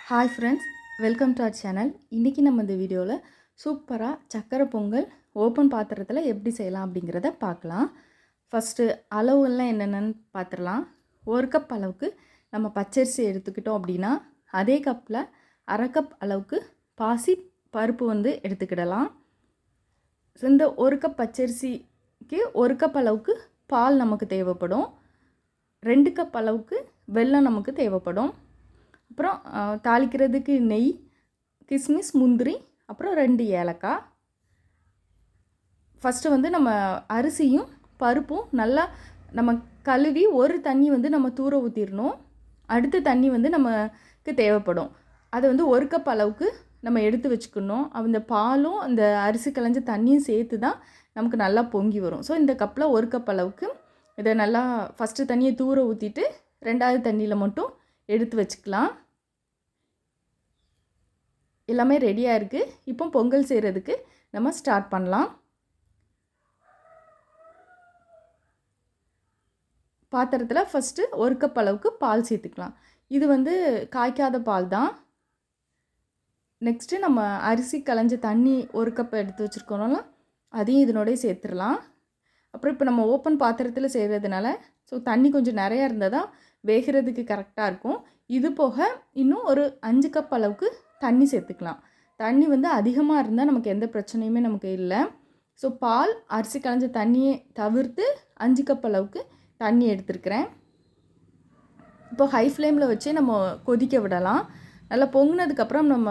Hi friends, welcome to our channel. இன்றைக்கி நம்ம இந்த வீடியோவில் சூப்பராக சக்கரை பொங்கல் ஓப்பன் பாத்திரத்தில் எப்படி செய்யலாம் அப்படிங்கிறத பார்க்கலாம். ஃபஸ்ட்டு அளவுலாம் என்னென்னு பார்த்துடலாம். 1 கப் அளவுக்கு நம்ம பச்சரிசி எடுத்துக்கிட்டோம் அப்படின்னா அதே கப்பில் அரை கப் அளவுக்கு பாசி பருப்பு எடுத்துக்கிடலாம். இந்த 1 கப் பச்சரிசிக்கு 1 கப் அளவுக்கு பால் நமக்கு தேவைப்படும். 2 கப் அளவுக்கு வெல்லம் நமக்கு தேவைப்படும். அப்புறம் தாளிக்கிறதுக்கு நெய், கிஸ்மிஸ், முந்திரி, அப்புறம் 2 ஏலக்காய். ஃபஸ்ட்டு நம்ம அரிசியும் பருப்பும் நல்லா நம்ம கழுவி ஒரு தண்ணி நம்ம தூர ஊற்றிடணும். அடுத்த தண்ணி நமக்கு தேவைப்படும். அதை 1 கப் அளவுக்கு நம்ம எடுத்து வச்சுக்கணும். அந்த பாலும் அந்த அரிசி களைஞ்ச தண்ணியும் சேர்த்து தான் நமக்கு நல்லா பொங்கி வரும். ஸோ இந்த கப்பில் 1 கப் அளவுக்கு இதை நல்லா ஃபஸ்ட்டு தண்ணியை தூர ஊற்றிட்டு 2வது தண்ணியில் மட்டும் எடுத்து வச்சுக்கலாம். எல்லாமே ரெடியாக இருக்குது. இப்போ பொங்கல் செய்கிறதுக்கு நம்ம ஸ்டார்ட் பண்ணலாம். பாத்திரத்தில் ஃபஸ்ட்டு 1 கப் அளவுக்கு பால் சேர்த்துக்கலாம். இது காய்க்காத பால் தான். நெக்ஸ்ட்டு நம்ம அரிசி களைஞ்ச தண்ணி 1 கப் எடுத்து வச்சுருக்கோம்ல, அதையும் இதனோடய சேர்த்துடலாம். அப்புறம் இப்போ நம்ம ஓப்பன் பாத்திரத்தில் செய்கிறதுனால தண்ணி கொஞ்சம் நிறையா இருந்தால் தான் வேகிறதுக்கு கரெக்டாக இருக்கும். இது போக இன்னும் ஒரு 5 கப் அளவுக்கு தண்ணி சேர்த்துக்கலாம். தண்ணி அதிகமாக இருந்தால் நமக்கு எந்த பிரச்சனையுமே நமக்கு இல்லை. ஸோ பால், அரிசி களைஞ்ச தண்ணியை தவிர்த்து 5 கப் அளவுக்கு தண்ணி எடுத்துருக்கிறேன். இப்போ ஹை ஃப்ளேமில் வச்சு நம்ம கொதிக்க விடலாம். நல்லா பொங்கினதுக்கப்புறம் நம்ம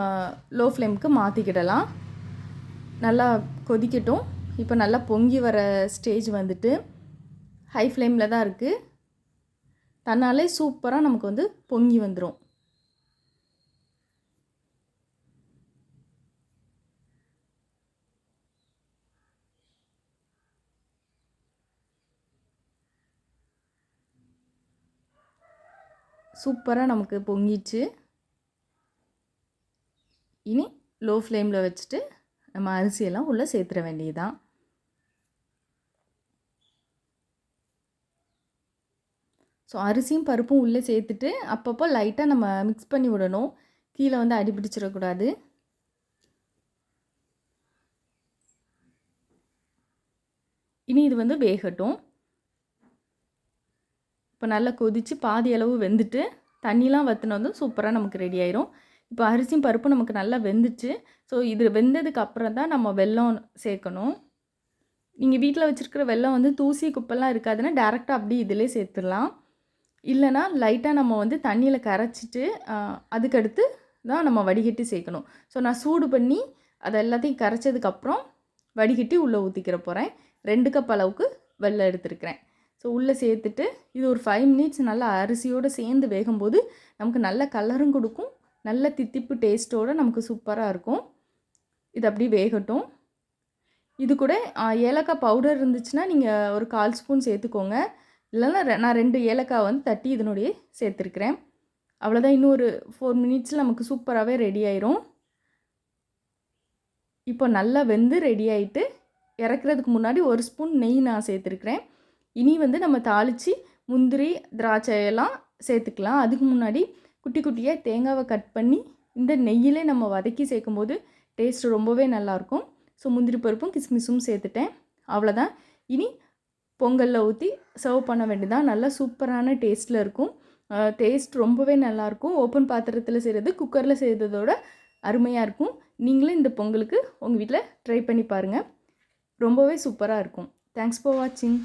லோ ஃப்ளேமுக்கு மாற்றிக்கிடலாம். நல்லா கொதிக்கட்டும். இப்போ நல்லா பொங்கி வர ஸ்டேஜ் ஹை ஃப்ளேமில் தான் இருக்குது. தன்னாலே சூப்பராக நமக்கு பொங்கி வந்துடும். சூப்பராக நமக்கு பொங்கிச்சு. இனி லோ ஃப்ளேமில் வச்சுட்டு நம்ம அரிசியெல்லாம் உள்ளே சேர்த்துற வேண்டியதுதான். ஸோ அரிசியும் பருப்பும் உள்ளே சேர்த்துட்டு அப்பப்போ லைட்டாக நம்ம மிக்ஸ் பண்ணி விடணும். கீழே அடி பிடிச்சிடக்கூடாது. இனி இது வேகட்டும். இப்போ நல்லா கொதித்து பாதி அளவு வெந்துட்டு தண்ணிலாம் வற்றினதும் சூப்பராக நமக்கு ரெடி ஆயிரும். இப்போ அரிசியும் பருப்பும் நமக்கு நல்லா வெந்துச்சு. ஸோ இது வெந்ததுக்கு அப்புறம் தான் நம்ம வெல்லம் சேர்க்கணும். நீங்கள் வீட்டில் வச்சுருக்கிற வெல்லம் தூசி குப்பெல்லாம் இருக்காதுன்னா டேரெக்டாக அப்படி இதிலே சேர்த்துடலாம். இல்லைனா லைட்டாக நம்ம தண்ணியில் கரைச்சிட்டு அதுக்கடுத்து தான் நம்ம வடிகட்டி சேர்க்கணும். ஸோ நான் சூடு பண்ணி அதை எல்லாத்தையும் கரைச்சதுக்கப்புறம் வடிகட்டி உள்ளே ஊற்றிக்கிற போகிறேன். 2 கப் அளவுக்கு வெல்லம் எடுத்துருக்கிறேன். ஸோ உள்ளே சேர்த்துட்டு இது ஒரு 5 மினிட்ஸ் நல்லா அரிசியோடு சேர்ந்து வேகும்போது நமக்கு நல்ல கலரும் கொடுக்கும். நல்ல தித்திப்பு டேஸ்ட்டோடு நமக்கு சூப்பராக இருக்கும். இது அப்படி வேகட்டும். இது கூட ஏலக்காய் பவுடர் இருந்துச்சுன்னா நீங்கள் ஒரு 1/4 ஸ்பூன் சேர்த்துக்கோங்க. இல்லைன்னா நான் 2 ஏலக்காய் தட்டி இதனுடைய சேர்த்துருக்கிறேன். அவ்வளோதான். இன்னும் ஒரு 4 மினிட்ஸில் நமக்கு சூப்பராகவே ரெடி ஆயிரும். இப்போ நல்லா வெந்து ரெடி ஆகிட்டு இறக்குறதுக்கு முன்னாடி 1 ஸ்பூன் நெய் நான் சேர்த்துருக்கிறேன். இனி நம்ம தாளித்து முந்திரி, திராட்சை எல்லாம் சேர்த்துக்கலாம். அதுக்கு முன்னாடி குட்டி குட்டியாக தேங்காவை கட் பண்ணி இந்த நெய்யிலே நம்ம வதக்கி சேர்க்கும்போது டேஸ்ட் ரொம்பவே நல்லாயிருக்கும். ஸோ முந்திரி பருப்பும் கிஸ்மிஸும் சேர்த்துட்டேன். அவ்வளோதான். இனி பொங்கலில் ஊற்றி சர்வ் பண்ண வேண்டியதான். நல்லா சூப்பரான டேஸ்ட்டில் இருக்கும். டேஸ்ட் ரொம்பவே நல்லாயிருக்கும். ஓப்பன் பாத்திரத்தில் செய்கிறது குக்கரில் செய்கிறதோட அருமையாக இருக்கும். நீங்களும் இந்த பொங்கலுக்கு உங்கள் வீட்டில் ட்ரை பண்ணி பாருங்கள். ரொம்பவே சூப்பராக இருக்கும். தேங்க்ஸ் ஃபார் வாட்சிங்.